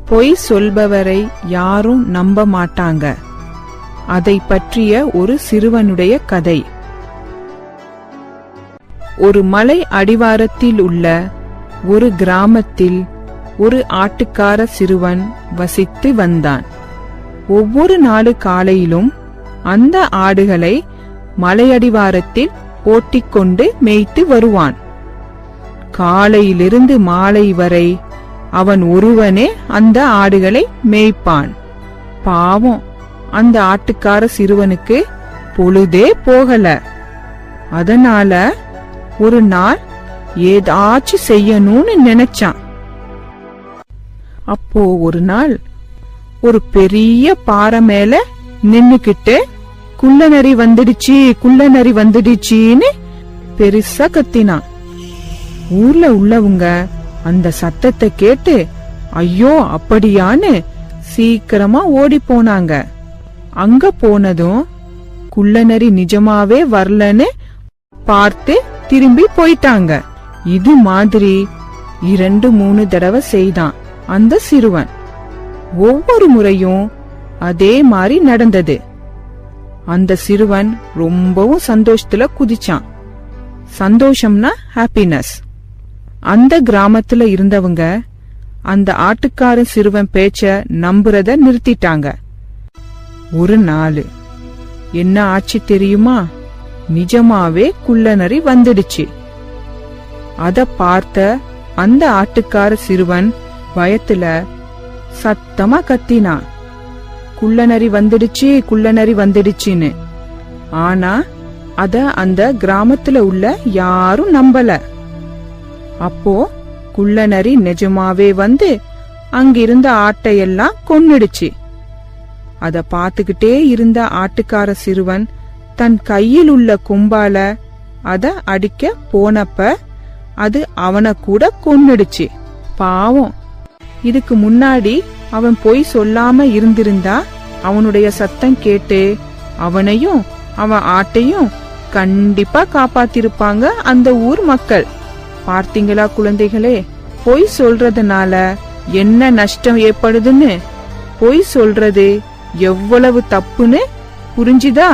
பொய் சொல்பவரை யாரும் நம்ப மாட்டாங்க. அதை பற்றிய ஒரு சிறுவனுடைய கதை. ஒரு மலை அடிவாரத்தில் உள்ள ஒரு கிராமத்தில் ஒரு ஆட்டுக்கார சிறுவன் வசித்து வந்தான். ஒவ்வொரு நாள் காலையிலும் அந்த ஆடுகளை மலையடிவாரத்தில் ஓட்டிக்கொண்டு மேய்த்து வருவான். காலையிலிருந்து மாலை வரை அவன் ஒருவனே அந்த ஆடுகளை மேய்ப்பான். பாவம், அந்த ஆட்டுக்கார சிறுவனுக்கு பொழுதே போகல. அதனால ஒரு நாள் ஏதாச்சும் செய்யணும்னு நினைச்சான். அப்போ ஒரு நாள் ஒரு பெரிய பாறை மேல நின்னுக்கிட்டு குள்ளநரி வந்துடுச்சு, குள்ளநரி வந்துடுச்சின்னு பெருசா கத்தினான். ஊர்ல உள்ளவங்க அந்த சத்தத்தை கேட்டு ஐயோ அப்படியான்னு சீக்கிரமா ஓடி போனாங்க. அங்க போனதும் குள்ளநரி நிஜமாவே வரலன்னு பார்த்து திரும்பி போயிட்டாங்க. இது மாதிரி 2-3 தடவை செய்தான் அந்த சிறுவன். ஒவ்வொரு முறையும் அதே மாதிரி நடந்தது. அந்த சிறுவன் ரொம்பவும் சந்தோஷத்துல குதிச்சான். சந்தோஷம்னா ஹாப்பினஸ். அந்த கிராமத்துல இருந்தவங்க அந்த ஆட்டுக்கார சிறுவன் பேச்ச நம்புறத நிறுத்திட்டாங்க. ஒரு நாள் என்ன ஆச்சு தெரியுமா? நிஜமாவே குள்ளநரி வந்துடுச்சு. அத பார்த்த அந்த ஆட்டுக்கார சிறுவன் பயத்துல சத்தமா கத்தினான், குள்ளநரி வந்துடுச்சு, குள்ளநரி வந்துடுச்சுன்னு. ஆனா அத அந்த கிராமத்துல உள்ள யாரும் நம்பல. அப்போ குள்ளநரி நிஜமாவே வந்து அங்கிருந்த ஆட்டையெல்லாம் கொன்னுடுச்சு. அத பாத்துக்கிட்டே இருந்த ஆட்டுக்கார சிறுவன் தன் கையில் உள்ள கொம்பால அத அடிக்க போனப்ப அது அவனை கூட கொன்னுடுச்சு. பாவம், இதுக்கு முன்னாடி அவன் பொய் சொல்லாம இருந்திருந்தா அவனுடைய சத்தம் கேட்டு அவனையும் அவன் ஆட்டையும் கண்டிப்பா காப்பாத்திருப்பாங்க அந்த ஊர் மக்கள். பார்த்தீங்களா குழந்தைகளே, பொய் சொல்றதுனால என்ன நஷ்டம் ஏற்படுதுன்னு? பொய் சொல்றது எவ்வளவு தப்புன்னு புரிஞ்சுதா?